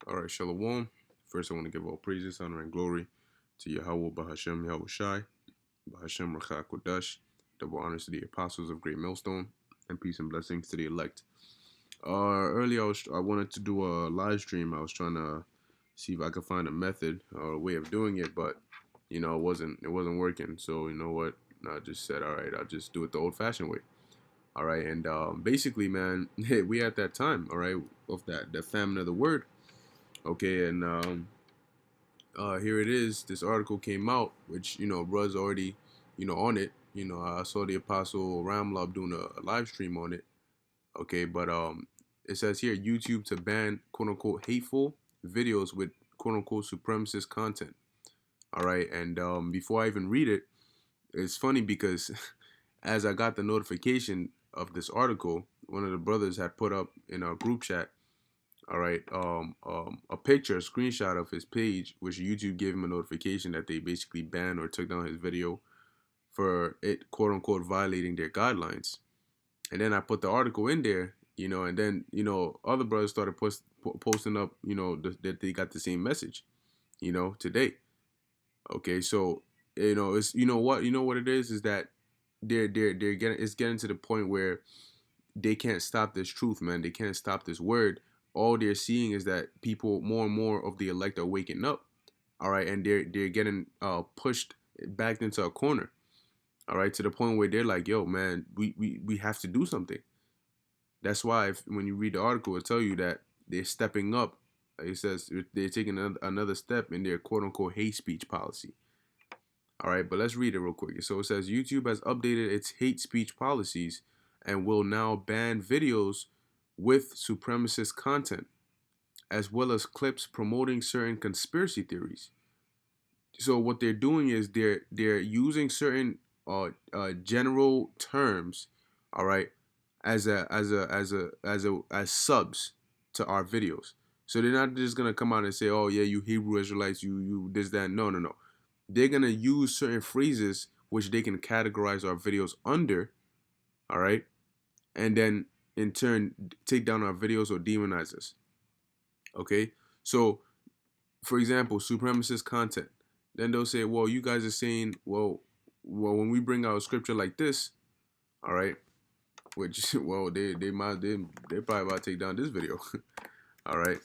All right, Shalom. First, I want to give all praises, honor, and glory to Yahweh Bahashem Yahweh Shai, Bahashem Rachah Kodash. Double honors to the apostles of Great Millstone, and peace and blessings to the elect. Earlier, I wanted to do a live stream. I was trying to see if I could find a method or a way of doing it, but it wasn't working. So you know what? I just said, all right, I'll just do it the old-fashioned way. All right, and basically, man, we at that time, all right, of that famine of the word. Okay, and here it is. This article came out, which was already, on it. I saw the Apostle Ramlab doing a live stream on it. Okay, but it says here YouTube to ban quote unquote hateful videos with quote unquote supremacist content. All right, and before I even read it, it's funny because as I got the notification of this article, one of the brothers had put up in our group chat, all right, a picture, a screenshot of his page, which YouTube gave him a notification that they basically banned or took down his video for it, quote unquote, violating their guidelines. And then I put the article in there, and then, other brothers started posting up, that they got the same message, today. Okay, so, it's, what it is that it's getting to the point where they can't stop this truth, man. They can't stop this word. All they're seeing is that people, more and more of the elect, are waking up. All right, and they're getting pushed back into a corner. All right, to the point where they're like, "Yo, man, we have to do something." That's why when you read the article, it tell you that they're stepping up. It says they're taking another step in their quote unquote hate speech policy. All right, but let's read it real quick. So it says YouTube has updated its hate speech policies and will now ban videos with supremacist content, as well as clips promoting certain conspiracy theories. So what they're doing is they're using certain general terms, all right, as subs to our videos. So they're not just gonna come out and say, "Oh yeah, you Hebrew Israelites, you this that." No, no, no. They're gonna use certain phrases which they can categorize our videos under, all right, and then in turn take down our videos or demonize us. Okay, so for example, supremacist content. Then they'll say, "Well, you guys are saying, well, when we bring out a scripture like this, all right, which well, they probably about to take down this video, all right,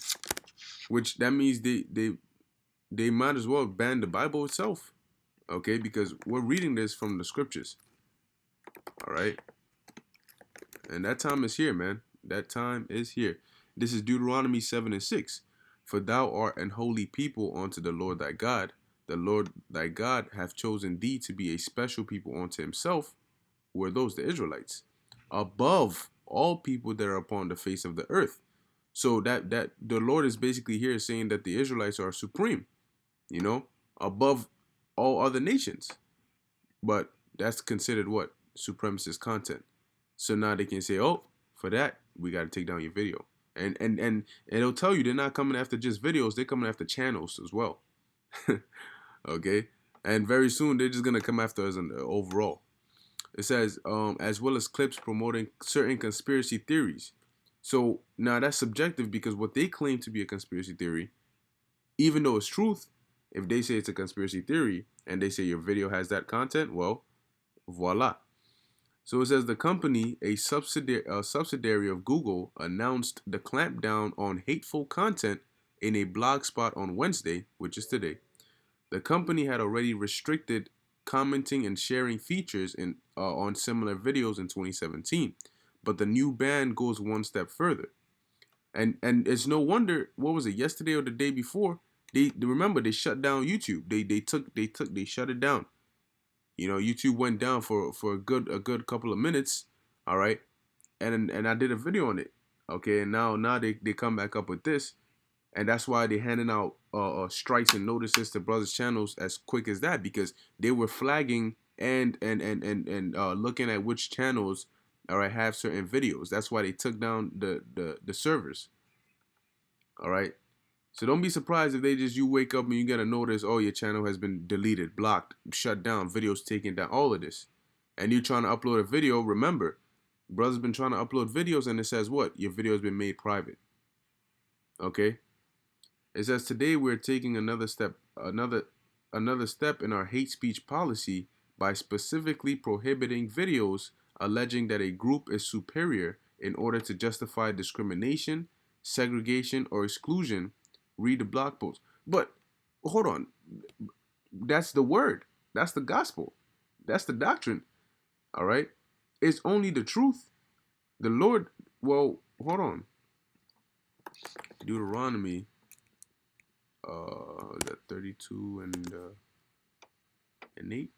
which that means they might as well ban the Bible itself, okay, because we're reading this from the scriptures, all right, and that time is here, man. That time is here. This is Deuteronomy 7:6. For thou art an holy people unto the Lord thy God. The Lord thy God hath chosen thee to be a special people unto himself, who are those, the Israelites, above all people that are upon the face of the earth. So that the Lord is basically here saying that the Israelites are supreme, you know, above all other nations. But that's considered what? Supremacist content. So now they can say, "Oh, for that, we got to take down your video." And it'll tell you they're not coming after just videos, they're coming after channels as well. Okay? And very soon they're just gonna come after us overall. It says, as well as clips promoting certain conspiracy theories. So now that's subjective because what they claim to be a conspiracy theory, even though it's truth, if they say it's a conspiracy theory and they say your video has that content, well, voila. So it says the company, a subsidiary of Google, announced the clampdown on hateful content in a blog spot on Wednesday, which is today. The company had already restricted commenting and sharing features on similar videos in 2017, but the new ban goes one step further. And it's no wonder. What was it, yesterday or the day before? They remember they shut down YouTube. They shut it down. YouTube went down for a good couple of minutes. All right, and I did a video on it. Okay, and now they come back up with this, and that's why they're handing out strikes and notices to brothers' channels as quick as that, because they were flagging and looking at which channels, all right, have certain videos. That's why they took down the servers. All right. So don't be surprised if you wake up and you get a notice, oh, your channel has been deleted, blocked, shut down, videos taken down, all of this. And you're trying to upload a video. Remember, brother's been trying to upload videos and it says what? Your video has been made private. Okay? It says today we're taking another step in our hate speech policy by specifically prohibiting videos alleging that a group is superior in order to justify discrimination, segregation, or exclusion. Read the blog post. But hold on, that's the word. That's the gospel. That's the doctrine. All right. It's only the truth. The Lord. Well, hold on. Deuteronomy. That 32 and 8.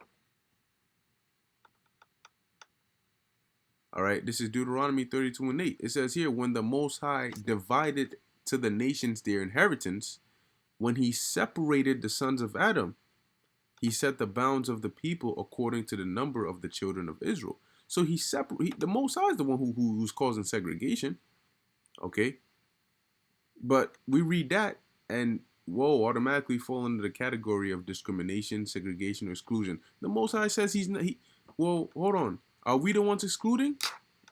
All right. This is Deuteronomy 32 and 8. It says here, when the Most High divided to the nations their inheritance, when He separated the sons of Adam, He set the bounds of the people according to the number of the children of Israel. So the Most High is the one who's causing segregation. Okay, but we read that and whoa, automatically fall into the category of discrimination, segregation, or exclusion. The Most High says He's not. Well, hold on. Are we the ones excluding?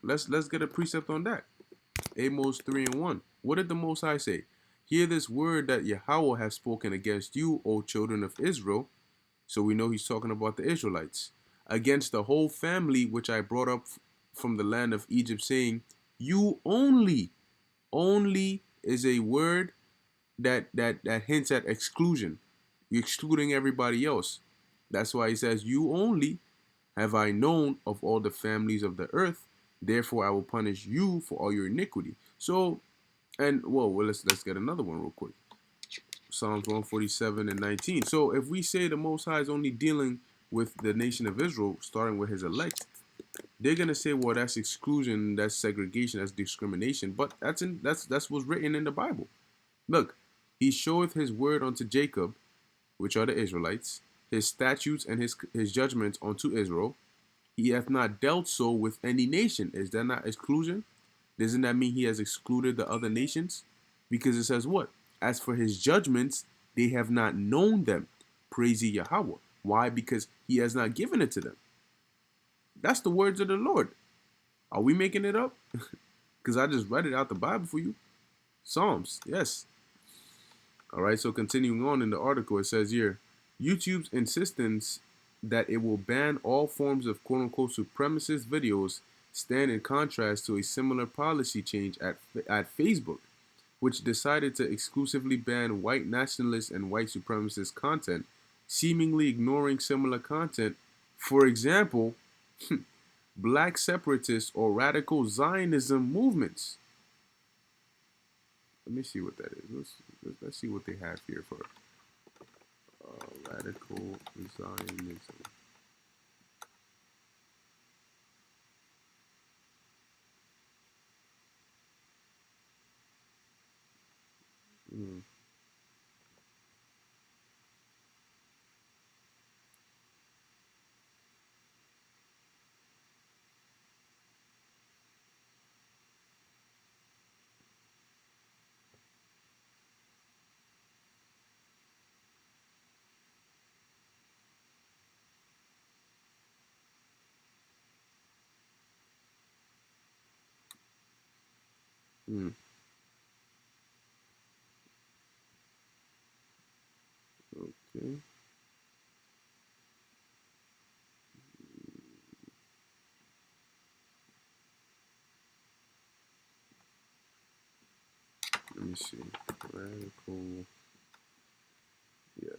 Let's get a precept on that. Amos 3:1. What did the Most High say? Hear this word that Yahweh has spoken against you, O children of Israel. So we know He's talking about the Israelites. Against the whole family which I brought up from the land of Egypt, saying, you only is a word that hints at exclusion. You're excluding everybody else. That's why He says, you only have I known of all the families of the earth. Therefore I will punish you for all your iniquity. So, and well let's get another one real quick. Psalms 147 and 19. So if we say the Most High is only dealing with the nation of Israel, starting with His elect, they're gonna say, well, that's exclusion, that's segregation, that's discrimination. But that's what's written in the Bible. Look, He showeth His word unto Jacob, which are the Israelites, His statutes and His judgments unto Israel. He hath not dealt so with any nation. Is that not exclusion? Doesn't that mean He has excluded the other nations? Because it says what? As for His judgments, they have not known them. Praise ye Yahweh. Why? Because He has not given it to them. That's the words of the Lord. Are we making it up? Because I just read it out the Bible for you. Psalms, yes. All right, so continuing on in the article, it says here, YouTube's insistence that it will ban all forms of quote-unquote supremacist videos stand in contrast to a similar policy change at Facebook, which decided to exclusively ban white nationalist and white supremacist content, seemingly ignoring similar content. For example, black separatist or radical Zionism movements. Let me see what that is. Let's see what they have here for radical Zionism. Mm. Mm. Okay. Let me see. Radical. Yeah.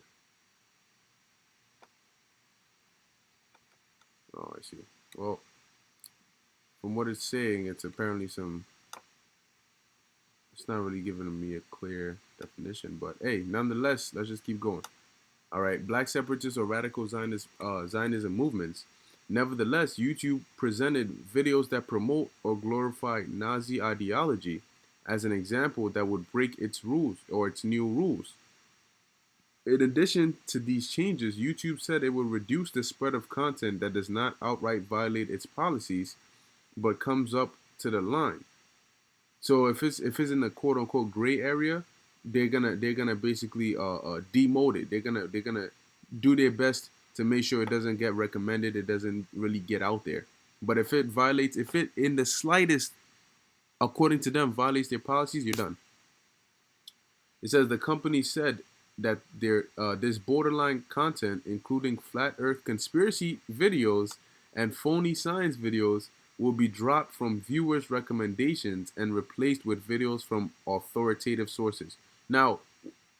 Oh, I see. Well, from what it's saying, it's apparently some. It's not really giving me a clear definition, but hey, nonetheless, let's just keep going. All right, black separatist or radical Zionism movements. Nevertheless, YouTube presented videos that promote or glorify Nazi ideology as an example that would break its rules or its new rules. In addition to these changes, YouTube said it would reduce the spread of content that does not outright violate its policies, but comes up to the line. So if it's in the quote unquote gray area, they're gonna basically demote it. They're gonna do their best to make sure it doesn't get recommended. It doesn't really get out there. But if it in the slightest, according to them, violates their policies, you're done. It says the company said that this borderline content, including flat Earth conspiracy videos and phony science videos, will be dropped from viewers' recommendations and replaced with videos from authoritative sources. Now,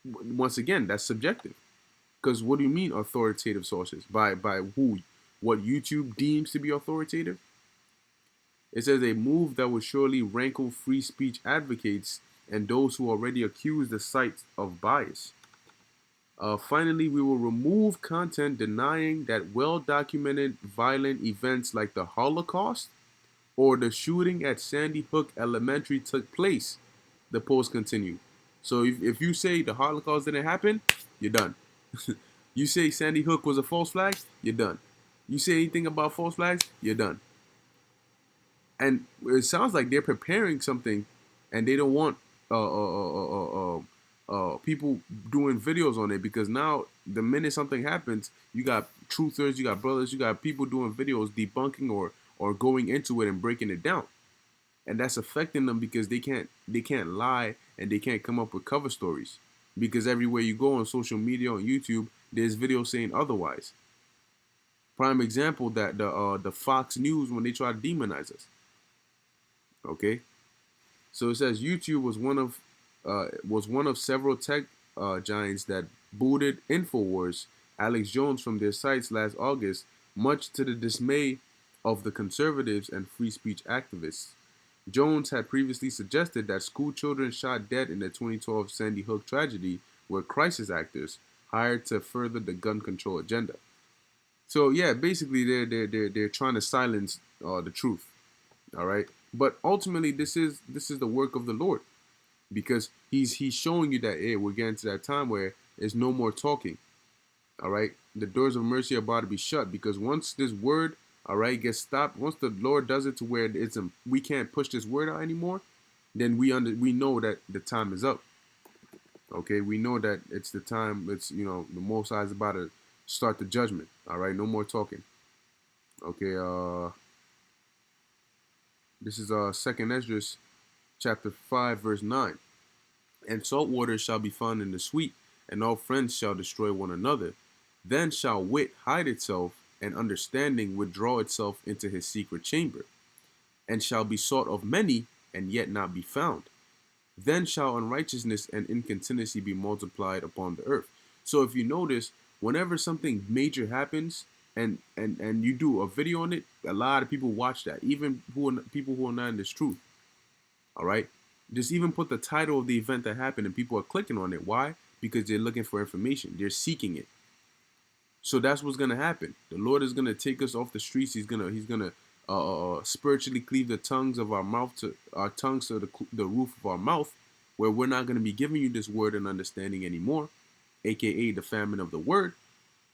once again, that's subjective. Because what do you mean authoritative sources? By who? What YouTube deems to be authoritative? It says a move that would surely rankle free speech advocates and those who already accuse the site of bias. Finally, we will remove content denying that well-documented violent events like the Holocaust or the shooting at Sandy Hook Elementary took place. The post continued. So if you say the Holocaust didn't happen, you're done. You say Sandy Hook was a false flag, you're done. You say anything about false flags, you're done. And it sounds like they're preparing something, and they don't want people doing videos on it, because now the minute something happens, you got truthers, you got brothers, you got people doing videos debunking or going into it and breaking it down, and that's affecting them because they can't lie and they can't come up with cover stories, because everywhere you go on social media, on YouTube, there's videos saying otherwise. Prime example, that the Fox News, when they try to demonize us. Okay, so it says YouTube was one of several tech giants that booted Infowars Alex Jones from their sites last August, much to the dismay of the conservatives and free speech activists. Jones had previously suggested that school children shot dead in the 2012 Sandy Hook tragedy were crisis actors hired to further the gun control agenda. So yeah, basically they're trying to silence the truth. All right, but ultimately this is the work of the Lord, because he's showing you that, hey, we're getting to that time where there's no more talking. All right, the doors of mercy are about to be shut, because once this word, all right, gets stopped, once the Lord does it to where we can't push this word out anymore, then we know that the time is up. Okay, we know that it's the time. It's, the Most High is about to start the judgment. All right, no more talking. Okay, this is Second Esdras chapter 5 verse 9. And salt water shall be found in the sweet, and all friends shall destroy one another. Then shall wit hide itself, and understanding withdraw itself into his secret chamber, and shall be sought of many, and yet not be found. Then shall unrighteousness and incontinency be multiplied upon the earth. So if you notice, whenever something major happens, and you do a video on it, a lot of people watch that, even people who are not in this truth. All right, just even put the title of the event that happened, and people are clicking on it. Why? Because they're looking for information. They're seeking it. So that's what's gonna happen. The Lord is gonna take us off the streets. He's gonna spiritually cleave the tongues of our mouth to our tongues to the roof of our mouth, where we're not gonna be giving you this word and understanding anymore, aka the famine of the word.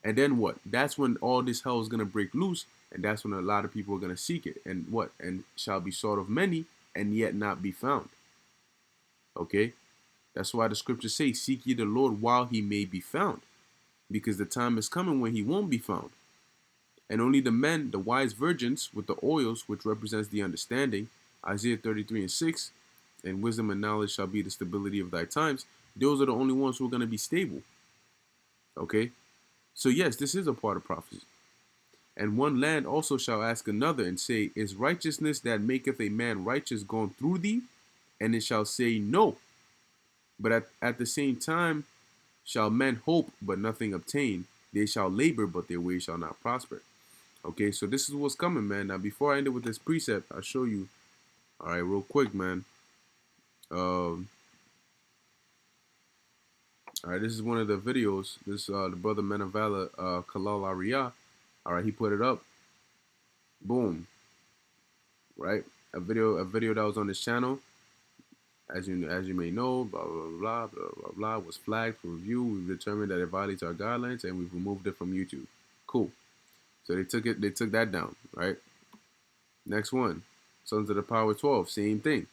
And then what? That's when all this hell is gonna break loose, and that's when a lot of people are gonna seek it. And what? And shall be sought of many, and yet not be found. Okay, that's why the scriptures say, "Seek ye the Lord while he may be found," because the time is coming when he won't be found. And only the men, the wise virgins with the oils, which represents the understanding, Isaiah 33 and 6, and wisdom and knowledge shall be the stability of thy times. Those are the only ones who are going to be stable. Okay, so yes, this is a part of prophecy. And one land also shall ask another and say, Is righteousness that maketh a man righteous gone through thee? And it shall say, No. But at the same time shall men hope, but nothing obtain. They shall labor, but their way shall not prosper. Okay, so this is what's coming, man. Now, before I end it with this precept, I'll show you. All right, real quick, man. All right, this is one of the videos. This the brother Menavala Kalal Ariyah. All right, he put it up. Boom. Right, a video that was on this channel. As you may know, blah blah blah blah blah blah, was flagged for review. We've determined that it violates our guidelines, and we've removed it from YouTube. Cool. So they took that down, right? Next one, Sons of the Power 12, same thing.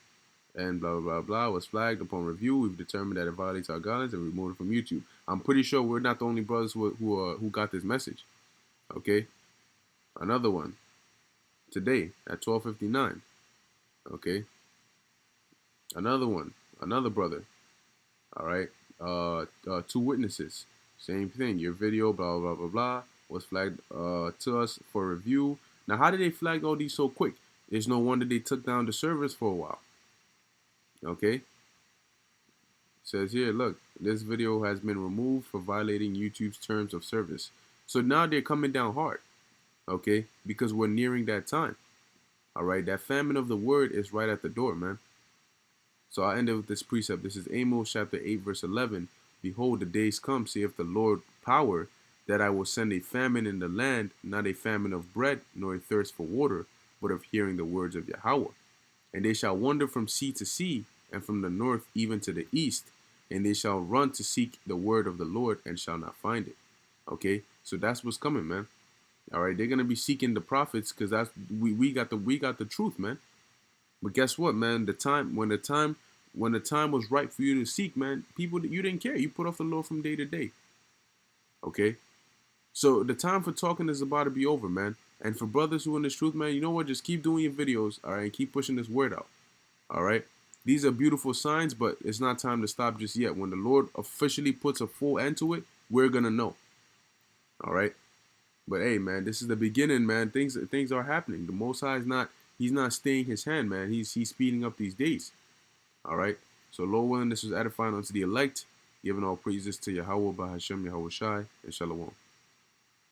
And blah, blah, blah, was flagged upon review. We've determined that it violates our guidelines and removed it from YouTube. I'm pretty sure we're not the only brothers who got this message. Okay? Another one, today at 12:59. Okay? Another one, another brother. All right? two witnesses. Same thing. Your video, blah blah blah blah, was flagged to us for review. Now, how did they flag all these so quick? There's no wonder they took down the servers for a while. Okay. Says here, look, this video has been removed for violating YouTube's terms of service. So now they're coming down hard. Okay, because we're nearing that time. All right, that famine of the word is right at the door, man. So I end it with this precept. This is Amos chapter 8, verse 11. Behold, the days come, saith the Lord power, that I will send a famine in the land, not a famine of bread, nor a thirst for water, but of hearing the words of Yahweh. And they shall wander from sea to sea, and from the north even to the east, and they shall run to seek the word of the Lord, and shall not find it. Okay, so that's what's coming, man. All right, they're gonna be seeking the prophets because that's we got the truth, man. But guess what, man? When the time was right for you to seek, man, people, you didn't care. You put off the Lord from day to day. Okay, so the time for talking is about to be over, man. And for brothers who in this truth, man, you know what? Just keep doing your videos, all right, and keep pushing this word out. All right. These are beautiful signs, but it's not time to stop just yet. When the Lord officially puts a full end to it, we're gonna know. All right. But hey, man, this is the beginning, man. Things are happening. The Most High is not, he's not staying his hand, man. He's speeding up these days. All right. So, Lord willing, this was edifying unto the elect, giving all praises to Yahweh, Bahashem, Yahweh Shai, and Shalom.